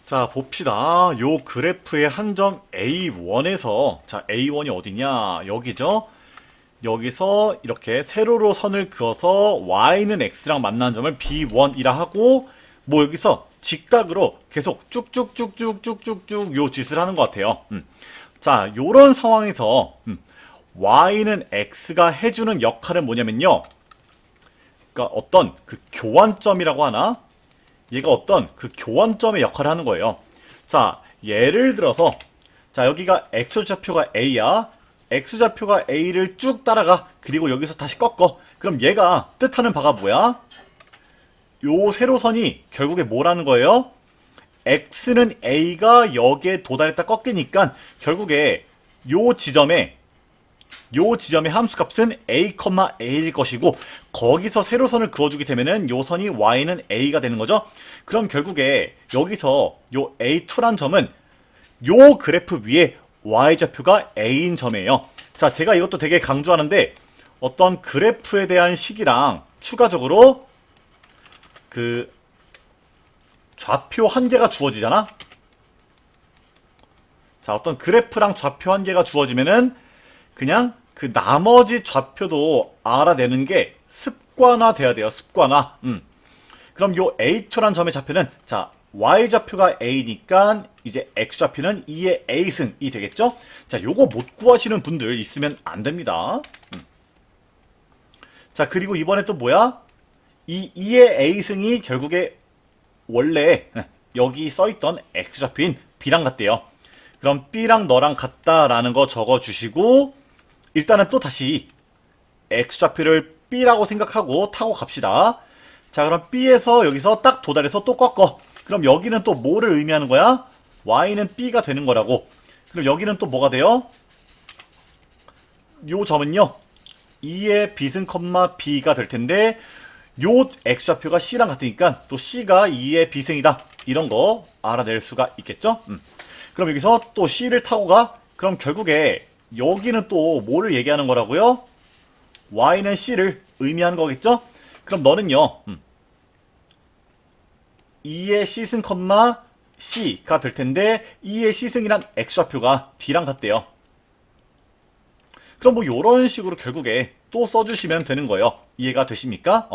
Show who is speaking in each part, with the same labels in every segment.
Speaker 1: 자, 봅시다. 요 그래프의 한 점 A1에서, 자, A1이 어디냐? 여기죠? 여기서 이렇게 세로로 선을 그어서 Y는 X랑 만나는 점을 B1이라 하고, 뭐 여기서 직각으로 계속 쭉쭉쭉쭉쭉쭉쭉 요 짓을 하는 것 같아요. 자, 요런 상황에서, Y는 X가 해주는 역할은 뭐냐면요. 그러니까 어떤 그 교환점이라고 하나? 얘가 어떤 그 교환점의 역할을 하는 거예요. 자, 예를 들어서 자, 여기가 X좌표가 A야. X좌표가 A를 쭉 따라가. 그리고 여기서 다시 꺾어. 그럼 얘가 뜻하는 바가 뭐야? 요 세로선이 결국에 뭐라는 거예요? X는 A가 여기에 도달했다 꺾이니까 결국에 요 지점의 함수값은 a, a일 것이고 거기서 세로선을 그어주게 되면은 요 선이 y는 a가 되는 거죠. 그럼 결국에 여기서 요 a2란 점은 요 그래프 위에 y좌표가 a인 점이에요. 자, 제가 이것도 되게 강조하는데 어떤 그래프에 대한 식이랑 추가적으로 그 좌표 한 개가 주어지잖아. 자, 어떤 그래프랑 좌표 한 개가 주어지면은 그냥 그 나머지 좌표도 알아내는 게 습관화 돼야 돼요. 습관화. 그럼 요 A2란 점의 좌표는 자, Y좌표가 A니까 이제 X좌표는 2의 A승이 되겠죠? 자, 요거 못 구하시는 분들 있으면 안 됩니다. 자, 그리고 이번에 또 뭐야? 이 2의 A승이 결국에 원래 여기 써있던 X좌표인 B랑 같대요. 그럼 B랑 너랑 같다라는 거 적어주시고 일단은 또 다시 X좌표를 B라고 생각하고 타고 갑시다. 자, 그럼 B에서 여기서 딱 도달해서 또 꺾어. 그럼 여기는 또 뭐를 의미하는 거야? Y는 B가 되는 거라고. 그럼 여기는 또 뭐가 돼요? 요 점은요 2의 B승, B가 될 텐데 요 X좌표가 C랑 같으니까 또 C가 2의 B승이다. 이런 거 알아낼 수가 있겠죠? 그럼 여기서 또 C를 타고 가. 그럼 결국에 여기는 또 뭐를 얘기하는 거라고요? Y는 C를 의미하는 거겠죠? 그럼 너는요 2의 C승, C가 될 텐데 2의 C승이란 X좌표가 D랑 같대요. 그럼 뭐 요런 식으로 결국에 또 써주시면 되는 거예요. 이해가 되십니까?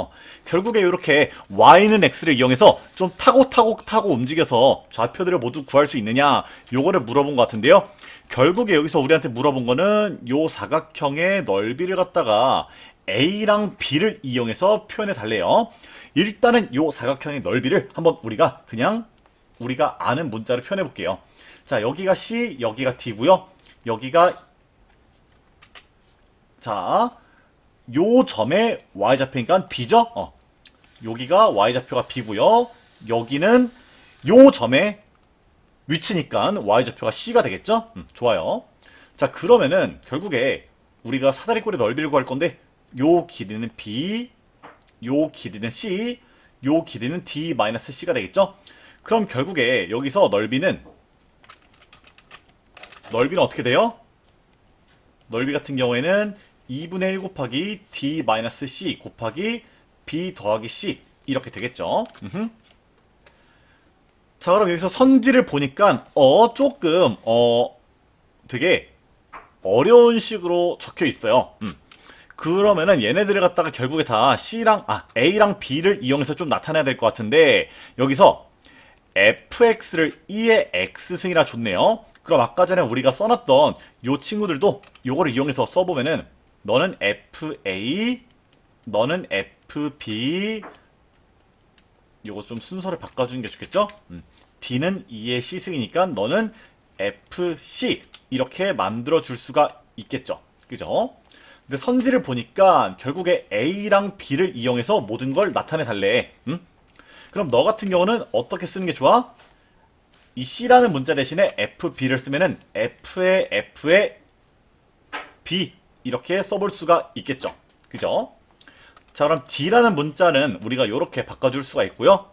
Speaker 1: 결국에 이렇게 Y는 X를 이용해서 좀 타고 움직여서 좌표들을 모두 구할 수 있느냐 요거를 물어본 것 같은데요. 결국에 여기서 우리한테 물어본 거는 요 사각형의 넓이를 갖다가 A랑 B를 이용해서 표현해 달래요. 일단은 요 사각형의 넓이를 한번 우리가 아는 문자로 표현해 볼게요. 자, 여기가 C, 여기가 D고요. 여기가 자, 요 점의 y좌표니까 b죠? 여기가 y좌표가 b고요. 여기는 요 점의 위치니까 y좌표가 c가 되겠죠? 좋아요. 자, 그러면은 결국에 우리가 사다리꼴의 넓이를 구할 건데 요 길이는 b, 요 길이는 c, 요 길이는 d-c가 되겠죠? 그럼 결국에 여기서 넓이는 어떻게 돼요? 넓이 같은 경우에는 2분의 1 곱하기 d-c 곱하기 b 더하기 c 이렇게 되겠죠. 자, 그럼 여기서 선지를 보니까 조금 되게 어려운 식으로 적혀 있어요. 그러면은 얘네들을 갖다가 결국에 다 A랑 B를 이용해서 좀 나타내야 될 것 같은데 여기서 fx를 2의 x승이라 줬네요. 그럼 아까 전에 우리가 써놨던 요 친구들도 요거를 이용해서 써보면은 너는 FA, 너는 FB, 요거 좀 순서를 바꿔주는 게 좋겠죠? D는 2의 C승이니까 너는 FC 이렇게 만들어줄 수가 있겠죠. 그죠? 근데 선지를 보니까 결국에 A랑 B를 이용해서 모든 걸 나타내 달래. 그럼 너 같은 경우는 어떻게 쓰는 게 좋아? 이 C라는 문자 대신에 FB를 쓰면은 F의 B 이렇게 써볼 수가 있겠죠. 그죠? 자, 그럼 D라는 문자는 우리가 이렇게 바꿔줄 수가 있고요.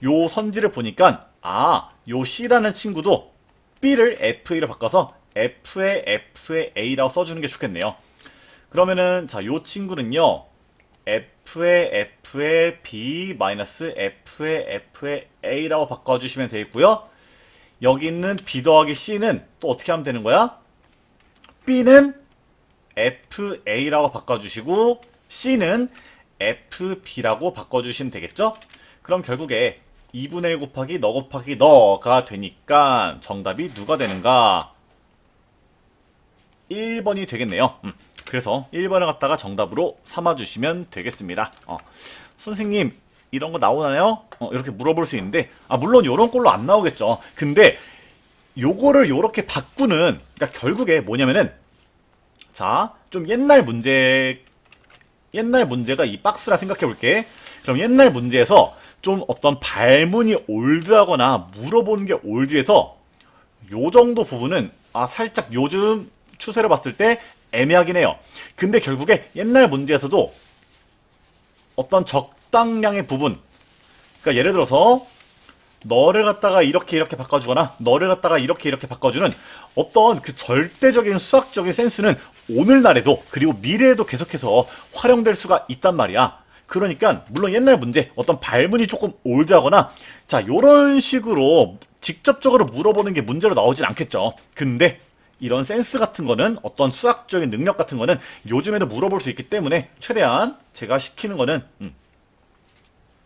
Speaker 1: 요 선지를 보니까 요 C라는 친구도 B를 FA로 바꿔서 F의 A라고 써주는 게 좋겠네요. 그러면은 자, 요 친구는요 F의 F의 B 마이너스 F의 F의 A라고 바꿔주시면 되겠고요. 여기 있는 B 더하기 C는 또 어떻게 하면 되는 거야? B는 FA라고 바꿔주시고 C는 FB라고 바꿔주시면 되겠죠? 그럼 결국에 2분의 1 곱하기 너 곱하기 너가 되니까 정답이 누가 되는가? 1번이 되겠네요. 그래서 1번을 갖다가 정답으로 삼아주시면 되겠습니다. 선생님 이런 거 나오나요? 이렇게 물어볼 수 있는데 물론 이런 꼴로 안 나오겠죠. 근데 요거를 요렇게 바꾸는 그러니까 결국에 뭐냐면은 자, 좀 옛날 문제가 이 박스라 생각해 볼게. 그럼 옛날 문제에서 좀 어떤 발문이 올드하거나 물어보는 게 올드해서 요 정도 부분은 살짝 요즘 추세로 봤을 때 애매하긴 해요. 근데 결국에 옛날 문제에서도 어떤 적당량의 부분, 그러니까 예를 들어서 너를 갖다가 이렇게 바꿔주거나 너를 갖다가 이렇게 바꿔주는 어떤 그 절대적인 수학적인 센스는 오늘날에도 그리고 미래에도 계속해서 활용될 수가 있단 말이야. 그러니까 물론 옛날 문제 어떤 발문이 조금 올드하거나 자 요런 식으로 직접적으로 물어보는 게 문제로 나오진 않겠죠. 근데 이런 센스 같은 거는 어떤 수학적인 능력 같은 거는 요즘에도 물어볼 수 있기 때문에 최대한 제가 시키는 거는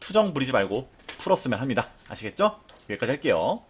Speaker 1: 투정 부리지 말고 풀었으면 합니다. 아시겠죠? 여기까지 할게요.